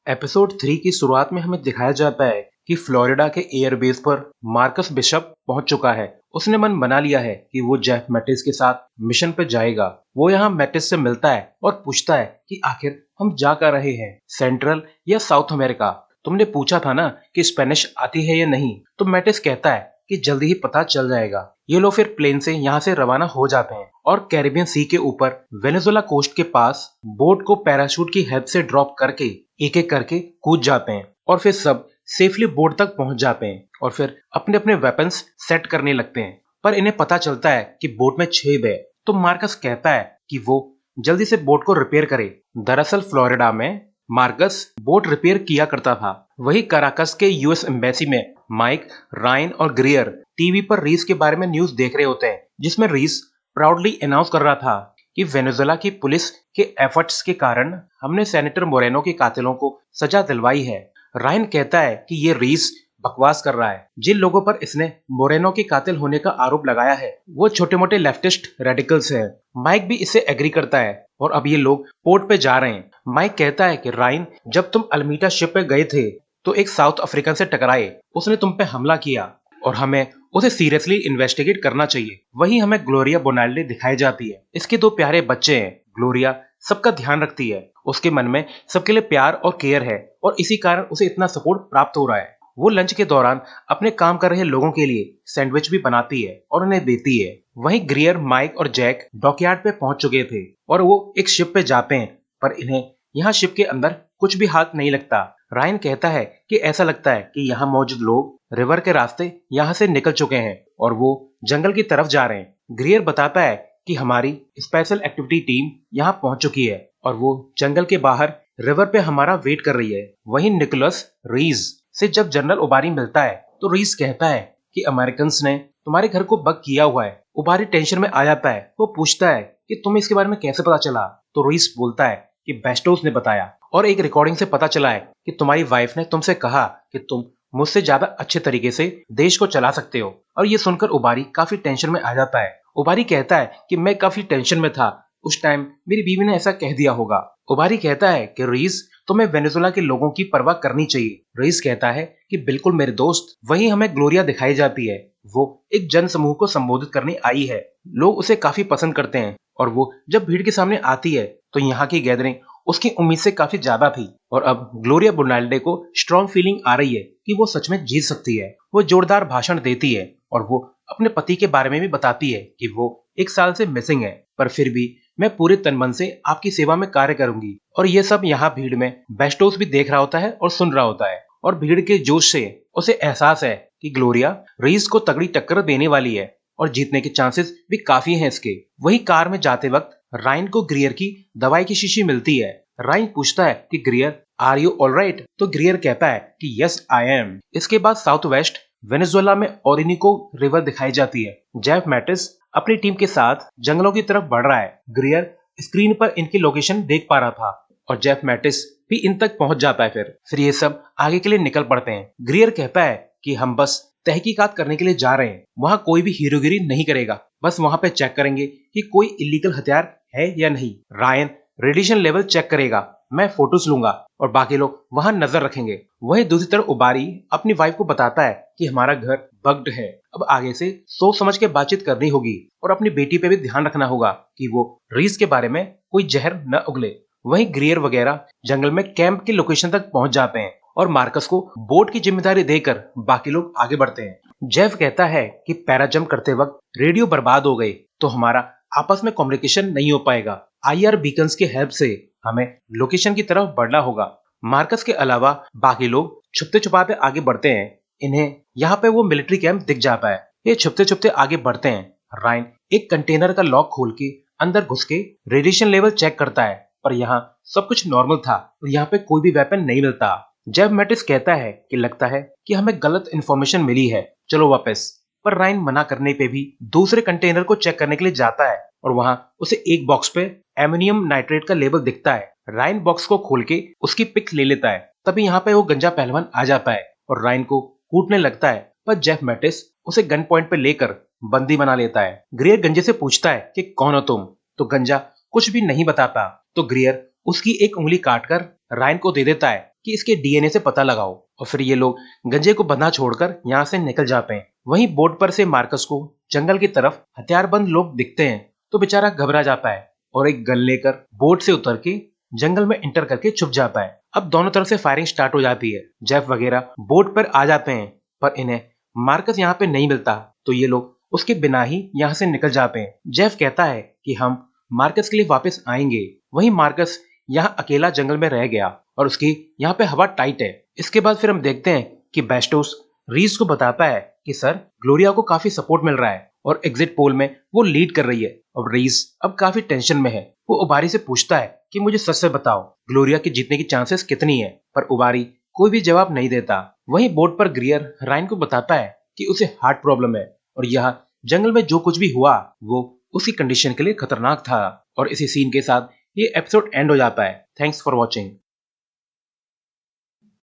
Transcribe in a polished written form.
Episode 3 की शुरुआत में हमें दिखाया जाता है कि फ्लोरिडा के एयरबेस पर मार्कस बिशप पहुंच चुका है। उसने मन बना लिया है कि वो जेफ मैटिस के साथ मिशन पे जाएगा। वो यहाँ मैटिस से मिलता है और पूछता है कि आखिर हम जा कर रहे हैं, सेंट्रल या साउथ अमेरिका। तुमने पूछा था ना कि स्पेनिश आती है या नहीं। तो मैटिस कहता है कि जल्दी ही पता चल जाएगा। ये लोग फिर प्लेन से यहाँ से रवाना हो जाते हैं और कैरिबियन सी के ऊपर वेनेजुएला कोस्ट के पास बोट को पैराशूट की हेल्प से ड्रॉप करके एक एक करके कूद जाते हैं और फिर सब सेफली बोट तक पहुंच जाते हैं और फिर अपने अपने वेपन्स सेट करने लगते हैं। पर इन्हें पता चलता है कि बोट में छेद है। तो मार्कस कहता है कि वो जल्दी से बोट को रिपेयर करे। दरअसल फ्लोरिडा में मार्कस बोट रिपेयर किया करता था। वही कराकस के यूएस एम्बेसी में माइक, रायन और ग्रियर टीवी पर रीस के बारे में न्यूज देख रहे होते हैं, जिसमें रीस प्राउडली अनाउंस कर रहा था कि वेनेजुएला की पुलिस के एफर्ट्स के कारण हमने सेनेटर मोरेनो के कातिलों को सजा दिलवाई है। रायन कहता है कि ये रीस बकवास कर रहा है। जिन लोगों पर इसने मोरेनो के कातिल होने का आरोप लगाया है वो छोटे मोटे लेफ्टिस्ट रेडिकल्स हैं। माइक भी इससे एग्री करता है और अब ये लोग पोर्ट पे जा रहे हैं। माइक कहता है कि रायन, जब तुम अल्मीटा शिप पे गए थे तो एक साउथ अफ्रीकन से टकराए। उसने तुम पे हमला किया और हमें उसे सीरियसली इन्वेस्टिगेट करना चाहिए। वहीं हमें ग्लोरिया बोनाल्डे दिखाई जाती है। इसके दो प्यारे बच्चे हैं। ग्लोरिया सबका ध्यान रखती है। उसके मन में सबके लिए प्यार और केयर है और इसी कारण उसे इतना सपोर्ट प्राप्त हो रहा है। वो लंच के दौरान अपने काम कर रहे लोगों के लिए सैंडविच भी बनाती है और उन्हें देती है। वहीं ग्रियर, माइक और जैक डॉकयार्ड पे पहुंच चुके थे और वो एक शिप पे जाते हैं, पर इन्हें यहाँ शिप के अंदर कुछ भी हाथ नहीं लगता। रायन कहता है कि ऐसा लगता है कि यहाँ मौजूद लोग रिवर के रास्ते यहाँ से निकल चुके हैं और वो जंगल की तरफ जा रहे हैं। ग्रियर बताता है कि हमारी स्पेशल एक्टिविटी टीम यहाँ पहुंच चुकी है और वो जंगल के बाहर रिवर पे हमारा वेट कर रही है। वहीं निकोलस रीज से जब जनरल उबारी मिलता है तो रीज कहता है कि अमेरिकन ने तुम्हारे घर को बग किया हुआ है। उबारी टेंशन में आ जाता है। वो पूछता है कि तुम्हें इसके बारे में कैसे पता चला। तो रीज बोलता है कि बेस्टोस ने बताया और एक रिकॉर्डिंग से पता चला है कि तुम्हारी वाइफ ने तुमसे कहा कि तुम मुझसे ज्यादा अच्छे तरीके से देश को चला सकते हो। और ये सुनकर उबारी काफी टेंशन में आ जाता है। उबारी कहता है कि मैं काफी टेंशन में था, उस टाइम मेरी बीवी ने ऐसा कह दिया होगा। उबारी कहता है कि रीस, तुम्हें वेनेजुएला के लोगों की परवाह करनी चाहिए। रीस कहता है कि बिल्कुल मेरे दोस्त। वहीं हमें ग्लोरिया दिखाई जाती है। वो एक जन समूह को संबोधित करने आई है। लोग उसे काफी पसंद करते हैं और वो जब भीड़ के सामने आती है तो यहाँ की गैदरिंग उसकी उम्मीद से काफी ज्यादा थी और अब ग्लोरिया बोनाल्डे को स्ट्रॉन्ग फीलिंग आ रही है कि वो सच में जीत सकती है। वो जोरदार भाषण देती है और वो अपने पति के बारे में भी बताती है कि वो 1 साल से मिसिंग है, पर फिर भी मैं पूरे तन मन से आपकी सेवा में कार्य करूंगी। और ये सब यहाँ भीड़ में बेस्टोस भी देख रहा होता है और सुन रहा होता है और भीड़ के जोश से उसे एहसास है कि ग्लोरिया रीस को तगड़ी टक्कर देने वाली है और जीतने के चांसेस भी काफी हैं इसके। वही कार में जाते वक्त रायन को ग्रियर की दवाई की शीशी मिलती है। रायन पूछता है कि ग्रियर, आर यू ऑलराइट? तो ग्रियर कहता है कि यस आई एम। इसके बाद साउथ वेस्ट वेनेजुएला में ओरिनिको रिवर दिखाई जाती है। जेफ मैटिस अपनी टीम के साथ जंगलों की तरफ बढ़ रहा है। ग्रियर स्क्रीन पर इनकी लोकेशन देख पा रहा था और जेफ मैटिस भी इन तक पहुंच जाता है। फिर ये सब आगे के लिए निकल पड़ते हैं। ग्रियर कहता है कि हम बस तहकीकात करने के लिए जा रहे हैं। वहाँ कोई भी हीरोगिरी नहीं करेगा, बस वहाँ पे चेक करेंगे कि कोई इलीगल हथियार है या नहीं। रायन रेडिएशन लेवल चेक करेगा, मैं फोटोज लूंगा और बाकी लोग वहां नजर रखेंगे। वहीं दूसरी तरफ उबारी अपनी वाइफ को बताता है कि हमारा घर बग्ड है, अब आगे से सोच समझ के बातचीत करनी होगी और अपनी बेटी पे भी ध्यान रखना होगा कि वो रीस के बारे में कोई जहर न उगले। वहीं ग्रियर वगैरह जंगल में कैंप की लोकेशन तक पहुंच जाते हैं और मार्कस को बोट की जिम्मेदारी देकर बाकी लोग आगे बढ़ते हैं। जेफ कहता है कि पैरा जंप करते वक्त रेडियो बर्बाद हो गई तो हमारा आपस में कम्युनिकेशन नहीं हो पाएगा। आईआर बीकन्स की हेल्प से हमें लोकेशन की तरफ बढ़ना होगा। मार्कस के अलावा बाकी लोग छुपते छुपाते आगे बढ़ते हैं। इन्हें यहाँ पे वो मिलिट्री कैंप दिख जाता है। ये छुपते छुपते आगे बढ़ते हैं। रायन एक कंटेनर का लॉक खोल के अंदर घुस के रेडिएशन लेवल चेक करता है, पर यहाँ सब कुछ नॉर्मल था और यहाँ पे कोई भी वेपन नहीं मिलता। जेफ मैटिस कहता है कि लगता है कि हमें गलत इन्फॉर्मेशन मिली है, चलो वापस। पर रायन मना करने पे भी दूसरे कंटेनर को चेक करने के लिए जाता है और वहां उसे एक बॉक्स पे एमोनियम नाइट्रेट का लेबल दिखता है। रायन बॉक्स को खोल के उसकी पिक ले लेता है। तभी यहाँ पे वो गंजा पहलवान आ जाता है और रायन को कूटने लगता है, पर जेफ मैटिस उसे गन पॉइंट पे लेकर बंदी बना लेता है। ग्रियर गंजे से पूछता है कि कौन हो तुम? तो गंजा कुछ भी नहीं बताता। तो ग्रियर उसकी एक उंगली काटकर रायन को दे देता है कि इसके डीएनए से पता लगाओ, और फिर ये लोग गंजे को बंधा छोड़कर यहाँ से निकल जाते हैं। वहीं बोट पर से मार्कस को जंगल की तरफ हथियारबंद लोग दिखते हैं तो बेचारा घबरा जाता है और एक गन लेकर बोट से उतर के जंगल में इंटर करके छुप जाता है। अब दोनों तरफ से फायरिंग स्टार्ट हो जाती है। जेफ वगैरह बोट पर आ जाते हैं पर इन्हें मार्कस यहाँ पे नहीं मिलता तो ये लोग उसके बिना ही यहाँ से निकल जाते हैं। जेफ कहता है कि हम मार्कस के लिए वापस आएंगे। वहीं मार्कस यहाँ अकेला जंगल में रह गया और उसकी यहाँ पे हवा टाइट है। इसके बाद फिर हम देखते हैं कि बेस्टोस रीज को बताता है कि सर ग्लोरिया को काफी सपोर्ट मिल रहा है और एग्जिट पोल में वो लीड कर रही है। और रीज अब काफी टेंशन में है। वो उबारी से पूछता है कि मुझे सच से बताओ ग्लोरिया के जीतने की चांसेस कितनी है, पर उबारी कोई भी जवाब नहीं देता। वहीं बोर्ड पर ग्रियर रायन को बताता है कि उसे हार्ट प्रॉब्लम है और यह जंगल में जो कुछ भी हुआ वो उसकी कंडीशन के लिए खतरनाक था। और इसी सीन के साथ ये एपिसोड एंड हो जाता है। Thanks for watching.